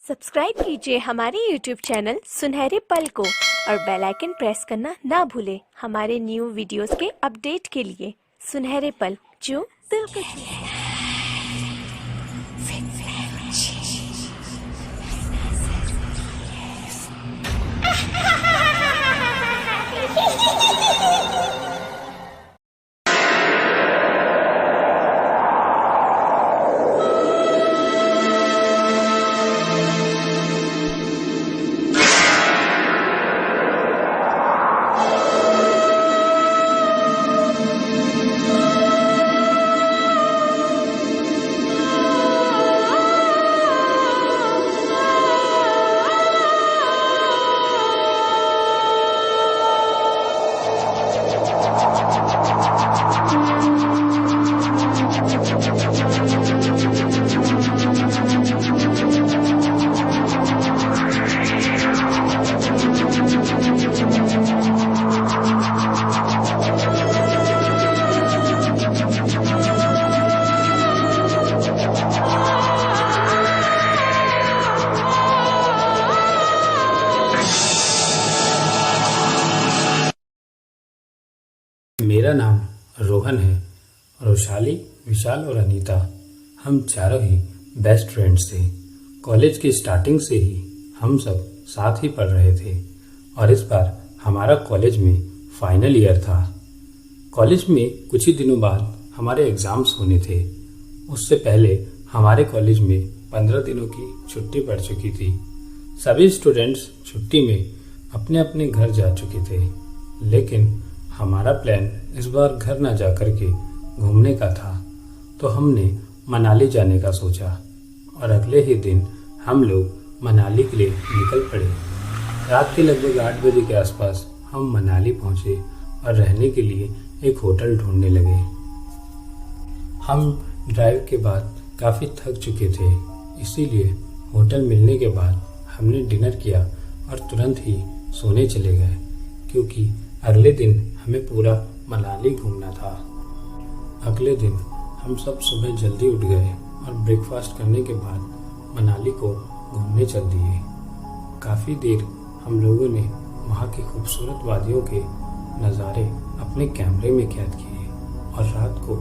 Subscribe कीजिए हमारे YouTube channel सुनहरे पल को और बेल आइकन प्रेस करना ना भूलें हमारे न्यू वीडियोस के अपडेट के लिए। सुनहरे पल, जो दिल को छू। मेरा नाम रोहन है। रोशाली, विशाल और अनीता, हम चारों ही बेस्ट फ्रेंड्स थे। कॉलेज की स्टार्टिंग से ही हम सब साथ ही पढ़ रहे थे और इस बार हमारा कॉलेज में फाइनल ईयर था। कॉलेज में कुछ ही दिनों बाद हमारे एग्ज़ाम्स होने थे। उससे पहले हमारे कॉलेज में 15 दिनों की छुट्टी पड़ चुकी थी। सभी स्टूडेंट्स छुट्टी में अपने अपने घर जा चुके थे, लेकिन हमारा प्लान इस बार घर ना जा कर के घूमने का था, तो हमने मनाली जाने का सोचा और अगले ही दिन हम लोग मनाली के लिए निकल पड़े। रात के लगभग 8 बजे के आसपास हम मनाली पहुंचे और रहने के लिए एक होटल ढूंढने लगे। हम ड्राइव के बाद काफ़ी थक चुके थे, इसीलिए होटल मिलने के बाद हमने डिनर किया और तुरंत ही सोने चले गए, क्योंकि अगले दिन हमें पूरा मनाली घूमना था। अगले दिन हम सब सुबह जल्दी उठ गए और ब्रेकफास्ट करने के बाद मनाली को घूमने चल दिए। काफ़ी देर हम लोगों ने वहाँ की खूबसूरत वादियों के नज़ारे अपने कैमरे में कैद किए और रात को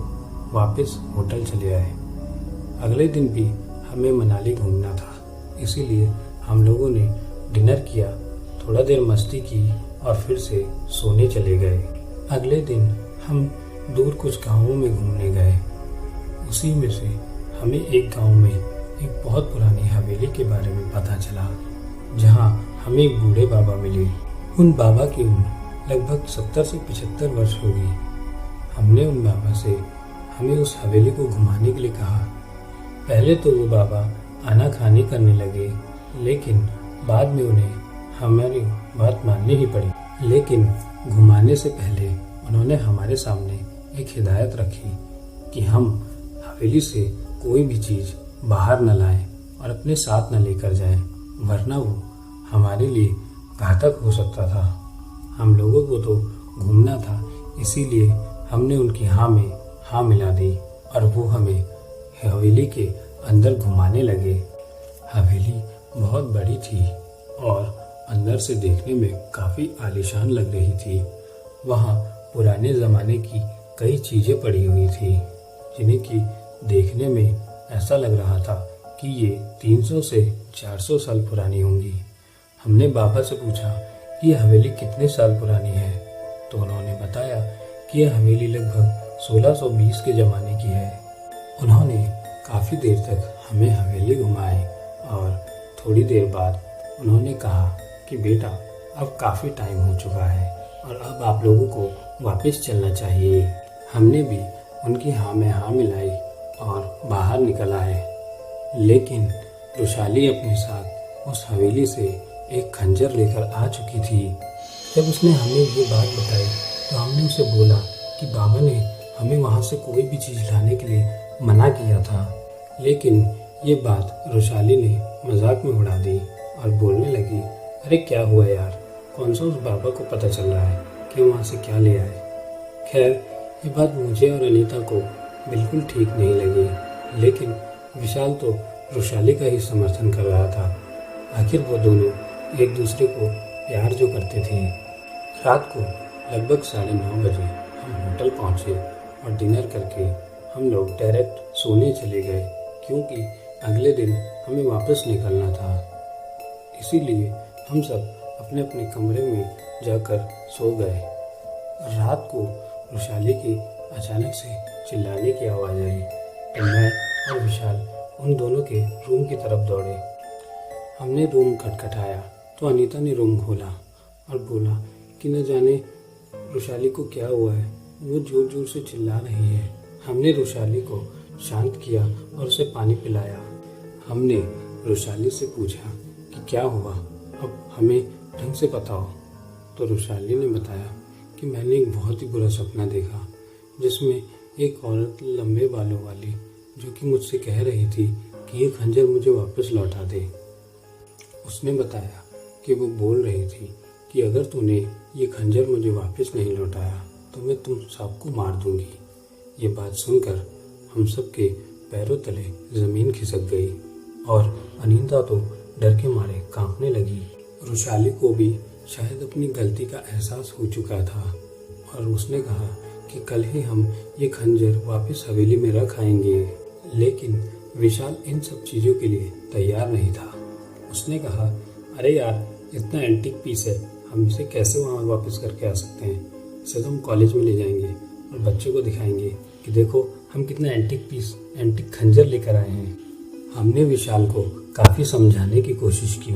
वापस होटल चले आए। अगले दिन भी हमें मनाली घूमना था, इसीलिए हम लोगों ने डिनर किया, थोड़ा देर मस्ती की और फिर से सोने चले गए। अगले दिन हम दूर कुछ गांवों में घूमने गए। उसी में से हमें एक गांव में एक बहुत पुरानी हवेली के बारे में पता चला, जहां हमें एक बूढ़े बाबा मिले। उन बाबा की उम्र लगभग 70 से 75 वर्ष होगी। हमने उन बाबा से हमें उस हवेली को घुमाने के लिए कहा। पहले तो वो बाबा आनाकानी करने लगे, लेकिन बाद में उन्हें हमारी बात माननी ही पड़ी। लेकिन घुमाने से पहले उन्होंने हमारे सामने एक हिदायत रखी कि हम हवेली से कोई भी चीज़ बाहर न लाएं और अपने साथ न लेकर जाएं, वरना वो हमारे लिए घातक हो सकता था। हम लोगों को तो घूमना था, इसीलिए हमने उनकी हाँ में हाँ मिला दी और वो हमें हवेली के अंदर घुमाने लगे। हवेली बहुत बड़ी थी और अंदर से देखने में काफ़ी आलीशान लग रही थी। वहाँ पुराने ज़माने की कई चीज़ें पड़ी हुई थी, जिन्हें कि देखने में ऐसा लग रहा था कि ये 300 से 400 साल पुरानी होंगी। हमने बाबा से पूछा कि यह हवेली कितने साल पुरानी है, तो उन्होंने बताया कि यह हवेली लगभग 1620 के ज़माने की है। उन्होंने काफ़ी देर तक हमें हवेली घुमाई और थोड़ी देर बाद उन्होंने कहा कि बेटा, अब काफ़ी टाइम हो चुका है और अब आप लोगों को वापस चलना चाहिए। हमने भी उनकी हाँ में हाँ मिलाई और बाहर निकल आए, लेकिन रोशाली अपने साथ उस हवेली से एक खंजर लेकर आ चुकी थी। जब उसने हमें ये बात बताई तो हमने उसे बोला कि बाबा ने हमें वहाँ से कोई भी चीज़ लाने के लिए मना किया था, लेकिन ये बात रोशाली ने मजाक में उड़ा दी और बोलने लगी, अरे क्या हुआ यार, कौन सा उस बाबा को पता चल रहा है कि वहाँ से क्या ले आए। खैर, ये बात मुझे और अनीता को बिल्कुल ठीक नहीं लगी, लेकिन विशाल तो रोशाली का ही समर्थन कर रहा था आखिर वो दोनों एक दूसरे को प्यार जो करते थे। रात को लगभग 9:30 बजे हम होटल पहुंचे और डिनर करके हम लोग डायरेक्ट सोने चले गए, क्योंकि अगले दिन हमें वापस निकलना था। इसीलिए हम सब अपने अपने कमरे में जाकर सो गए। रात को वैशाली की अचानक से चिल्लाने की आवाज़ आई तो मैं और विशाल उन दोनों के रूम की तरफ दौड़े। हमने रूम खटखटाया तो अनीता ने रूम खोला और बोला कि न जाने वैशाली को क्या हुआ है, वो जोर जोर से चिल्ला रही है। हमने वैशाली को शांत किया और उसे पानी पिलाया। हमने वैशाली से पूछा कि क्या हुआ, अब हमें ढंग से बताओ। तो वैशाली ने बताया कि मैंने एक बहुत ही बुरा सपना देखा, जिसमें एक औरत लंबे बालों वाली जो कि मुझसे कह रही थी कि ये खंजर मुझे वापस लौटा दे। उसने बताया कि वो बोल रही थी कि अगर तूने ये खंजर मुझे वापस नहीं लौटाया तो मैं तुम सबको मार दूंगी। ये बात सुनकर हम सब के पैरों तले ज़मीन खिसक गई और अनीता तो डर के मारे कांपने लगी। वैशाली को भी शायद अपनी गलती का एहसास हो चुका था और उसने कहा कि कल ही हम ये खंजर वापस हवेली में रख आएंगे। लेकिन विशाल इन सब चीज़ों के लिए तैयार नहीं था। उसने कहा, अरे यार, इतना एंटीक पीस है, हम इसे कैसे वहाँ वापस करके आ सकते हैं। इसे तो हम कॉलेज में ले जाएंगे और बच्चों को दिखाएंगे कि देखो हम कितना एंटीक खंजर लेकर आए हैं। हमने विशाल को काफ़ी समझाने की कोशिश की,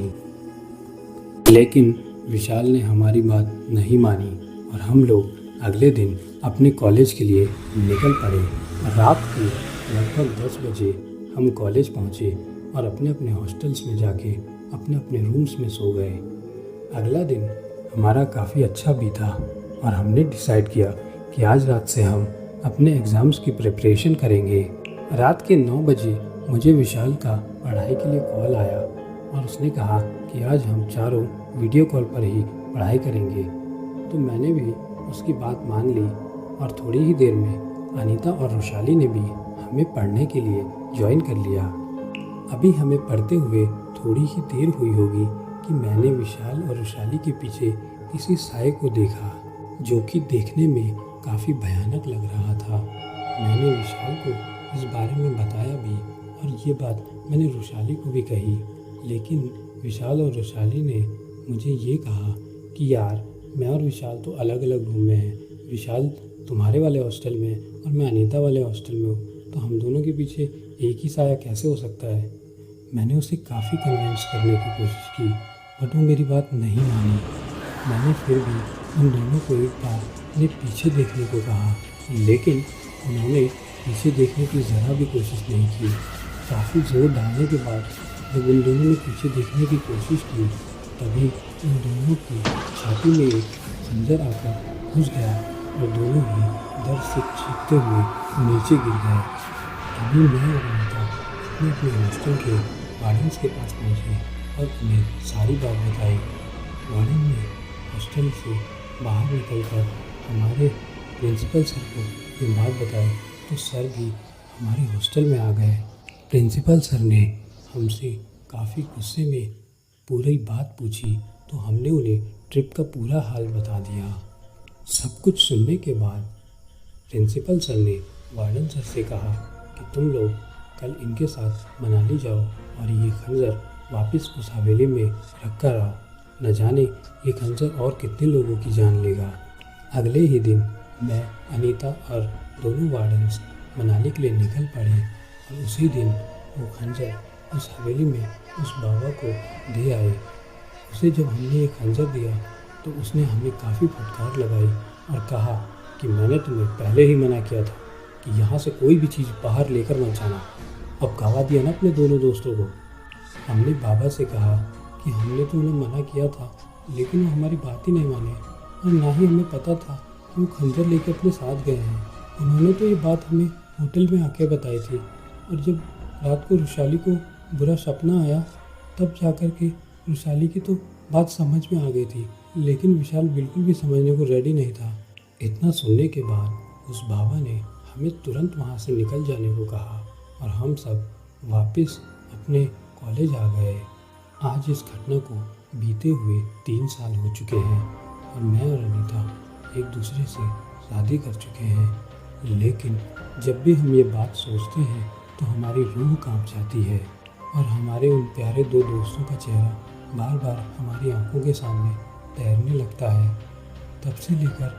लेकिन विशाल ने हमारी बात नहीं मानी और हम लोग अगले दिन अपने कॉलेज के लिए निकल पड़े। रात के लगभग 10 बजे हम कॉलेज पहुँचे और अपने अपने हॉस्टल्स में जाके अपने अपने रूम्स में सो गए। अगला दिन हमारा काफ़ी अच्छा बीता और हमने डिसाइड किया कि आज रात से हम अपने एग्ज़ाम्स की प्रिपरेशन करेंगे। रात के 9 बजे मुझे विशाल का पढ़ाई के लिए कॉल आया और उसने कहा कि आज हम चारों वीडियो कॉल पर ही पढ़ाई करेंगे। तो मैंने भी उसकी बात मान ली और थोड़ी ही देर में अनीता और वैशाली ने भी हमें पढ़ने के लिए ज्वाइन कर लिया। अभी हमें पढ़ते हुए थोड़ी ही देर हुई होगी कि मैंने विशाल और वैशाली के पीछे किसी साए को देखा, जो कि देखने में काफ़ी भयानक लग रहा था। मैंने विशाल को इस बारे में बताया भी और ये बात मैंने वैशाली को भी कही, लेकिन विशाल और वैशाली ने मुझे ये कहा कि यार, मैं और विशाल तो अलग अलग रूम में हैं। विशाल तुम्हारे वाले हॉस्टल में और मैं अनीता वाले हॉस्टल में हूँ, तो हम दोनों के पीछे एक ही साया कैसे हो सकता है। मैंने उसे काफ़ी कन्विंस करने की कोशिश की, बट वो मेरी बात नहीं मानी। मैंने फिर भी उन दोनों को एक बार अपने पीछे देखने को कहा, लेकिन उन्होंने पीछे देखने की ज़रा भी कोशिश नहीं की। काफ़ी जोर डालने के बाद जब उन दोनों ने पीछे देखने की कोशिश की, तभी उन दोनों की छाती में एक खंजर आकर घुस गया और दोनों ही दर्द से चीखते हुए नीचे गिर गए। तभी मैं और अनीता अपने अपने हॉस्टल के वार्डन्स के पास पहुँचे और उन्हें सारी बात बताई। वार्डन ने हॉस्टल से बाहर निकलकर हमारे प्रिंसिपल सर को ये बात बताई, तो सर भी हमारे हॉस्टल में आ गए। प्रिंसिपल सर ने हमसे काफ़ी गुस्से में पूरी बात पूछी, तो हमने उन्हें ट्रिप का पूरा हाल बता दिया। सब कुछ सुनने के बाद प्रिंसिपल सर ने वार्डन सर से कहा कि तुम लोग कल इनके साथ मनाली जाओ और ये खंजर वापस उस हवेली में रख कर आओ। न जाने ये खंजर और कितने लोगों की जान लेगा। अगले ही दिन मैं, अनीता और दोनों वार्डन्स मनाली के लिए निकल पड़े और उसी दिन वो खंजर उस हवेली में उस बाबा को दे आए। उसे जब हमने ये खंजर दिया तो उसने हमें काफ़ी फटकार लगाई और कहा कि मैंने तुम्हें पहले ही मना किया था कि यहाँ से कोई भी चीज़ बाहर लेकर मत जाना। अब गवा दिया ना अपने दोनों दोस्तों को। हमने बाबा से कहा कि हमने तो उन्हें मना किया था, लेकिन वो हमारी बात ही नहीं माने और ना ही हमें पता था कि वो खंजर लेकर अपने साथ गए हैं। उन्होंने तो ये बात हमें होटल में आके बताई थी और जब रात को वैशाली को बुरा सपना आया तब जाकर के वैशाली की तो बात समझ में आ गई थी, लेकिन विशाल बिल्कुल भी समझने को रेडी नहीं था। इतना सुनने के बाद उस बाबा ने हमें तुरंत वहाँ से निकल जाने को कहा और हम सब वापस अपने कॉलेज आ गए। आज इस घटना को बीते हुए 3 साल हो चुके हैं और मैं और अनीता एक दूसरे से शादी कर चुके हैं। लेकिन जब भी हम ये बात सोचते हैं तो हमारी रूह कांप जाती है और हमारे उन प्यारे 2 दोस्तों का चेहरा बार बार हमारी आंखों के सामने तैरने लगता है। तब से लेकर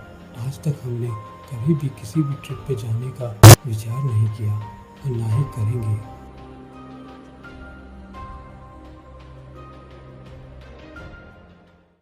आज तक हमने कभी भी किसी भी ट्रिप पे जाने का विचार नहीं किया और ना ही करेंगे।